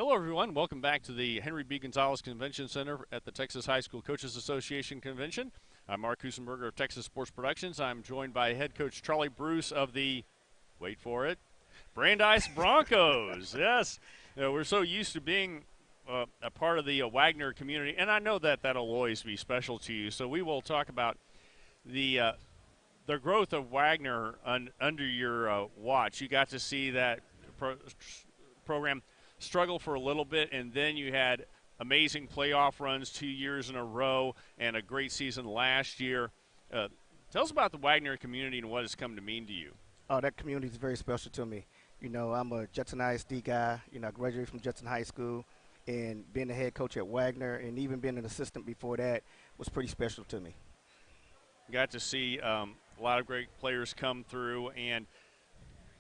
Hello, everyone. Welcome back to the Henry B. Gonzalez Convention Center at the Texas High School Coaches Association Convention. I'm Mark Husenberger of Texas Sports Productions. I'm joined by head coach Charlie Bruce of the, wait for it, Brandeis Broncos. Yes, we're so used to being a part of the Wagner community, and I know that that'll always be special to you. So we will talk about the growth of Wagner under your watch. You got to see that program struggle for a little bit, and then you had amazing playoff runs 2 years in a row and a great season last year. Tell us about the Wagner community and what it's come to mean to you. Oh, that community is very special to me. I'm a Judson ISD guy. I graduated from Judson High School, and being the head coach at Wagner and even being an assistant before that was pretty special to me. Got to see a lot of great players come through, and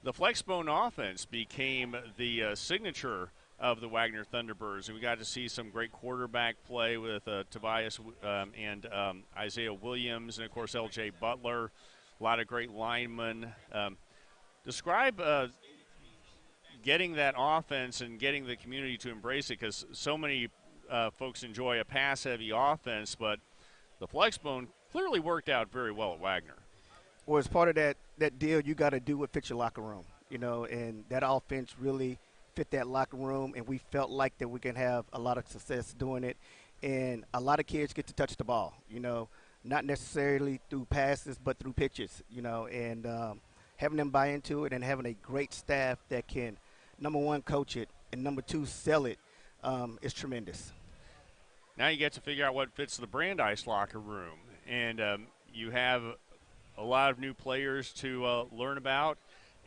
the Flexbone offense became the signature of the Wagner Thunderbirds, and we got to see some great quarterback play with Tobias and Isaiah Williams, and, of course, L.J. Butler. A lot of great linemen. Describe getting that offense and getting the community to embrace it, because so many folks enjoy a pass-heavy offense, but the Flexbone clearly worked out very well at Wagner. Well, as part of that deal, you got to do what fits your locker room, and that offense really fit that locker room, and we felt like that we can have a lot of success doing it. And a lot of kids get to touch the ball, not necessarily through passes, but through pitches, and having them buy into it and having a great staff that can, number one, coach it, and number two, sell it is tremendous. Now you get to figure out what fits the Brandeis locker room, and you have a lot of new players to learn about,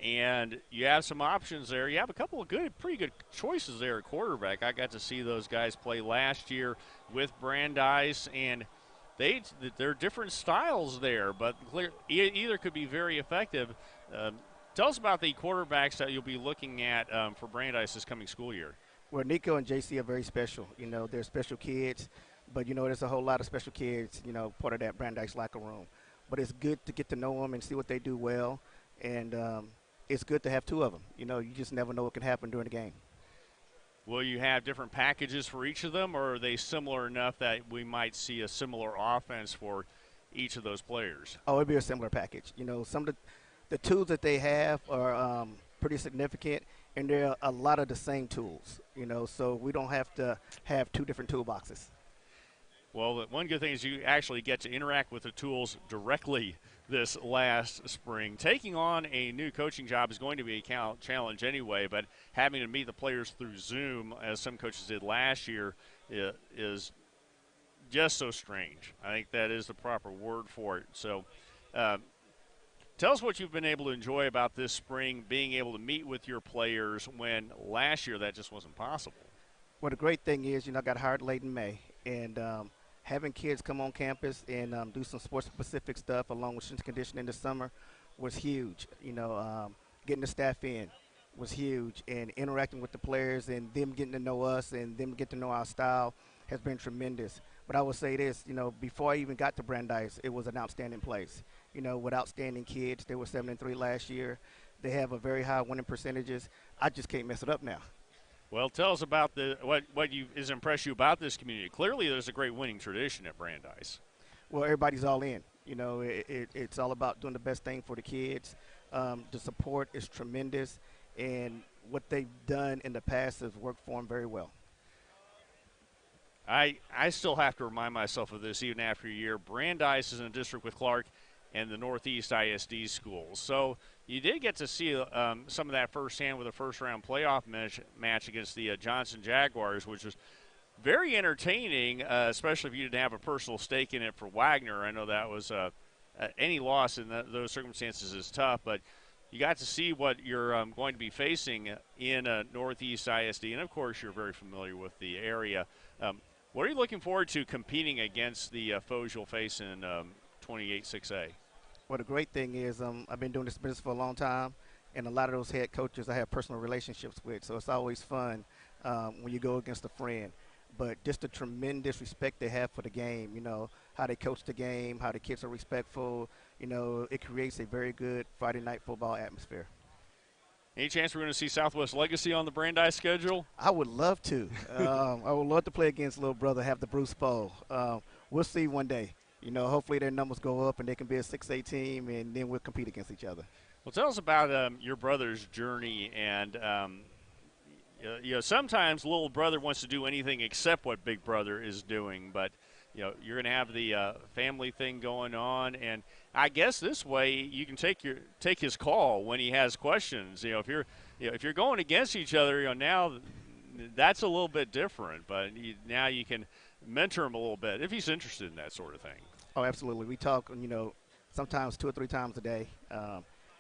and you have some options there. You have a couple of pretty good choices there at quarterback. I got to see those guys play last year with Brandeis, and they're different styles there, but either could be very effective. Tell us about the quarterbacks that you'll be looking at for Brandeis this coming school year. Well, Nico and JC are very special. They're special kids, but, there's a whole lot of special kids, part of that Brandeis locker room. But it's good to get to know them and see what they do well, and it's good to have two of them. You just never know what can happen during the game. Will you have different packages for each of them, or are they similar enough that we might see a similar offense for each of those players? Oh, it'll be a similar package. Some of the tools that they have are pretty significant, and they're a lot of the same tools, so we don't have to have two different toolboxes. Well, one good thing is you actually get to interact with the tools directly this last spring. Taking on a new coaching job is going to be a challenge anyway, but having to meet the players through Zoom, as some coaches did last year, is just so strange. I think that is the proper word for it. So tell us what you've been able to enjoy about this spring, being able to meet with your players when last year that just wasn't possible. Well, the great thing is, I got hired late in May, and having kids come on campus and do some sports-specific stuff along with strength conditioning this summer was huge. Getting the staff in was huge, and interacting with the players and them getting to know us and them getting to know our style has been tremendous. But I will say this, before I even got to Brandeis, it was an outstanding place. With outstanding kids. They were 7-3 last year. They have a very high winning percentages. I just can't mess it up now. Well, tell us about what has impressed you about this community. Clearly, there's a great winning tradition at Brandeis. Well, everybody's all in. It's all about doing the best thing for the kids. The support is tremendous, and what they've done in the past has worked for them very well. I still have to remind myself of this even after a year. Brandeis is in a district with Clark and the Northeast ISD schools. So you did get to see some of that firsthand with a first-round playoff match against the Johnson Jaguars, which was very entertaining, especially if you didn't have a personal stake in it for Wagner. I know that was any loss in those circumstances is tough, but you got to see what you're going to be facing in Northeast ISD, and, of course, you're very familiar with the area. What are you looking forward to competing against the foes you'll face in 28-6A? Well, the great thing is I've been doing this business for a long time, and a lot of those head coaches I have personal relationships with, so it's always fun when you go against a friend. But just the tremendous respect they have for the game, how they coach the game, how the kids are respectful, it creates a very good Friday night football atmosphere. Any chance we're going to see Southwest Legacy on the Brandeis schedule? I would love to. I would love to play against little brother, have the Bruce Bowl. We'll see one day. Hopefully their numbers go up and they can be a 6A team, and then we'll compete against each other. Well, tell us about your brother's journey. And, sometimes little brother wants to do anything except what big brother is doing. But, you're going to have the family thing going on. And I guess this way you can take his call when he has questions. If you're going against each other, now that's a little bit different. But now you can mentor him a little bit if he's interested in that sort of thing. Oh, absolutely. We talk, sometimes 2 or 3 times a day.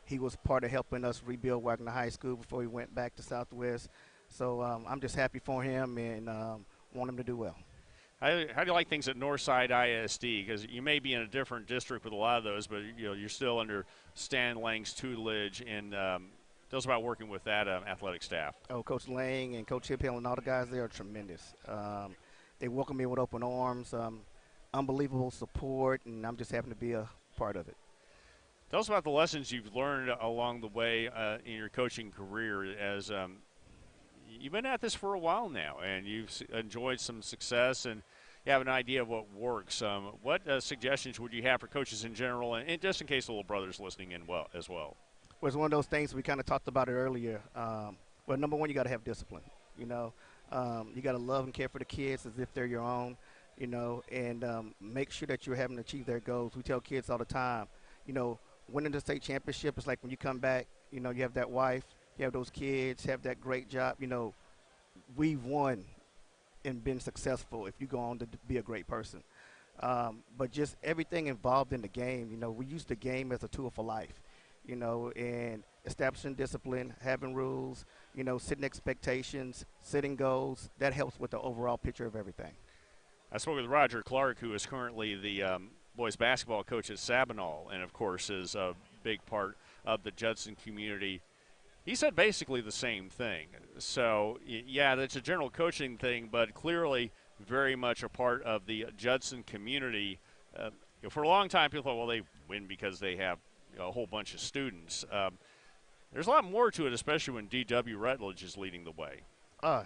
He was part of helping us rebuild Wagner High School before he went back to Southwest. So I'm just happy for him and want him to do well. How do you like things at Northside ISD? Because you may be in a different district with a lot of those, but you're still under Stan Lang's tutelage. And tell us about working with that athletic staff. Oh, Coach Lang and Coach Hip Hill and all the guys there are tremendous. They welcome me with open arms, unbelievable support, and I'm just happy to be a part of it. Tell us about the lessons you've learned along the way in your coaching career, as you've been at this for a while now, and you've enjoyed some success, and you have an idea of what works. What suggestions would you have for coaches in general, and just in case the little brother's listening in as well? Well, it's one of those things we kind of talked about it earlier. Well, number one, you got to have discipline. You got to love and care for the kids as if they're your own, and make sure that you're having to achieve their goals. We tell kids all the time, winning the state championship is like when you come back, you have that wife, you have those kids, have that great job. We've won and been successful if you go on to be a great person. But just everything involved in the game, we use the game as a tool for life, and establishing discipline, having rules, setting expectations, setting goals. That helps with the overall picture of everything. I spoke with Roger Clark, who is currently the boys basketball coach at Sabinal, and of course is a big part of the Judson community. He said basically the same thing. So, yeah, that's a general coaching thing, but clearly very much a part of the Judson community. For a long time, people thought, well, they win because they have a whole bunch of students. There's a lot more to it, especially when D.W. Rutledge is leading the way.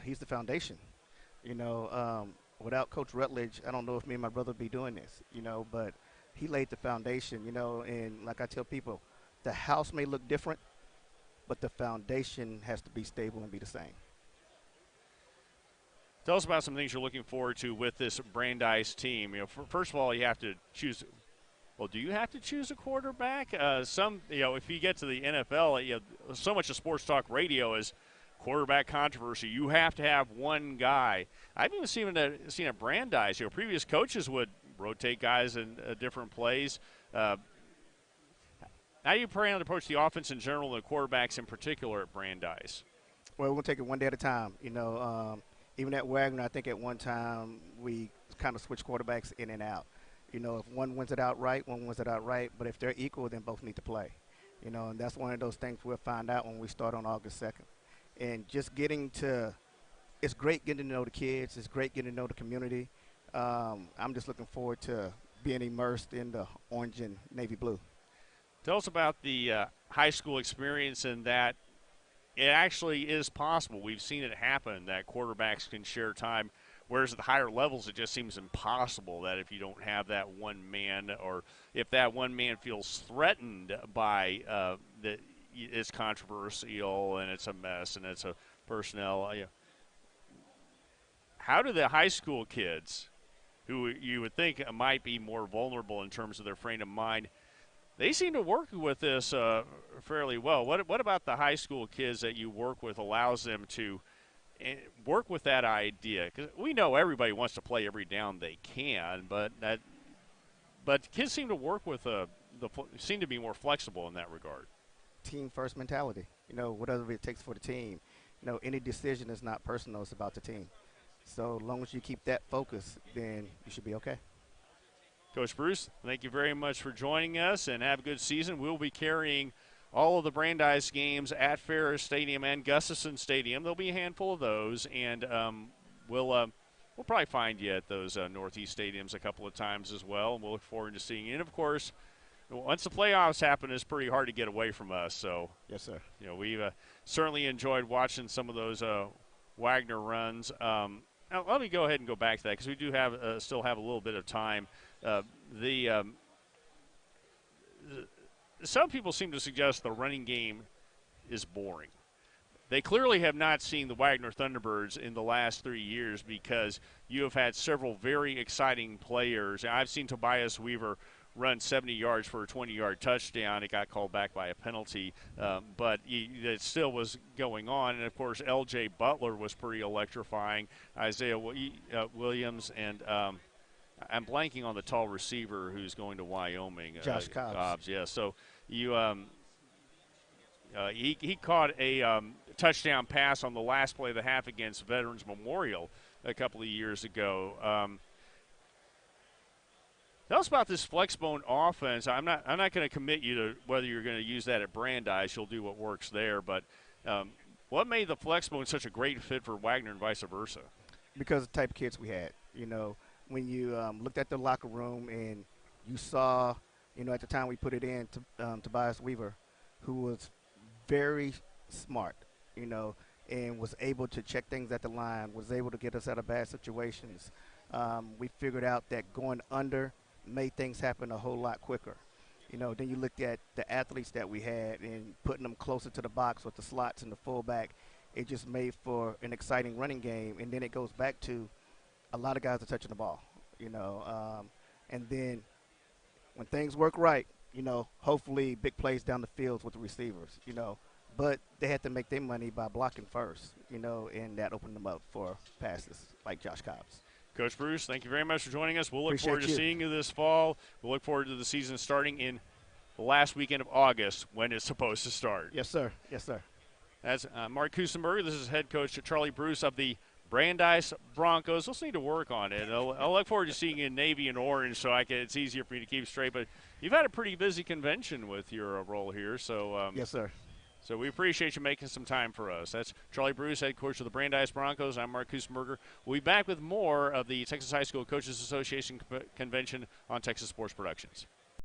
He's the foundation. Without Coach Rutledge, I don't know if me and my brother would be doing this, but he laid the foundation, and like I tell people, the house may look different, but the foundation has to be stable and be the same. Tell us about some things you're looking forward to with this Brandeis team. First of all, you have to choose. Well, do you have to choose a quarterback? If you get to the NFL, so much of sports talk radio is quarterback controversy. You have to have one guy. I've even seen at Brandeis, previous coaches would rotate guys in different plays. How do you plan to approach the offense in general and the quarterbacks in particular at Brandeis? Well, we're going to take it one day at a time. Even at Wagner, I think at one time we kind of switch quarterbacks in and out. If one wins it outright, one wins it outright. But if they're equal, then both need to play. And that's one of those things we'll find out when we start on August 2nd. And just it's great getting to know the kids. It's great getting to know the community. I'm just looking forward to being immersed in the orange and navy blue. Tell us about the high school experience and that it actually is possible. We've seen it happen that quarterbacks can share time, whereas at the higher levels it just seems impossible that if you don't have that one man, or if that one man feels threatened by that it's controversial and it's a mess and it's a personnel. How do the high school kids, who you would think might be more vulnerable in terms of their frame of mind, they seem to work with this fairly well. What about the high school kids that you work with allows them to work with that idea? Because we know everybody wants to play every down they can, but kids seem to work with seem to be more flexible in that regard. Team first mentality. Whatever it takes for the team. Any decision is not personal; it's about the team. So as long as you keep that focus, then you should be okay. Coach Bruce, thank you very much for joining us, and have a good season. We'll be carrying all of the Brandeis games at Ferris Stadium and Gustafson Stadium. There'll be a handful of those, and we'll probably find you at those Northeast stadiums a couple of times as well, and we'll look forward to seeing you. And, of course, once the playoffs happen, it's pretty hard to get away from us. So, Yes, sir. we've certainly enjoyed watching some of those Wagner runs. Now let me go ahead and go back to that because we do have still have a little bit of time. The some people seem to suggest the running game is boring. They clearly have not seen the Wagner Thunderbirds in the last 3 years because you have had several very exciting players. I've seen Tobias Weaver run 70 yards for a 20-yard touchdown. It got called back by a penalty, but it still was going on. And, of course, L.J. Butler was pretty electrifying. Isaiah Williams and I'm blanking on the tall receiver who's going to Wyoming. Josh Cobbs. Yeah, so you he caught a touchdown pass on the last play of the half against Veterans Memorial a couple of years ago. Tell us about this flexbone offense. I'm not going to commit you to whether you're going to use that at Brandeis. You'll do what works there. But what made the flexbone such a great fit for Wagner and vice versa? Because of the type of kids we had. When you looked at the locker room and you saw, at the time we put it in, Tobias Weaver, who was very smart, and was able to check things at the line, was able to get us out of bad situations. We figured out that going under made things happen a whole lot quicker. Then you looked at the athletes that we had and putting them closer to the box with the slots and the fullback. It just made for an exciting running game. And then it goes back to a lot of guys are touching the ball, and then when things work right, hopefully big plays down the field with the receivers, but they had to make their money by blocking first, and that opened them up for passes like Josh Cobbs. Coach Bruce, thank you very much for joining us. We'll look Appreciate forward to seeing you this fall. We'll look forward to the season starting in the last weekend of August when it's supposed to start. Yes, sir. Yes, sir. That's Mark Kusenberger. This is head coach Charlie Bruce of the Brandeis Broncos. We'll need to work on it. I'll look forward to seeing you in navy and orange so it's easier for me to keep straight. But you've had a pretty busy convention with your role here. So yes, sir. So we appreciate you making some time for us. That's Charlie Bruce, head coach of the Brandeis Broncos. I'm Mark Kusenberger. We'll be back with more of the Texas High School Coaches Association Convention on Texas Sports Productions.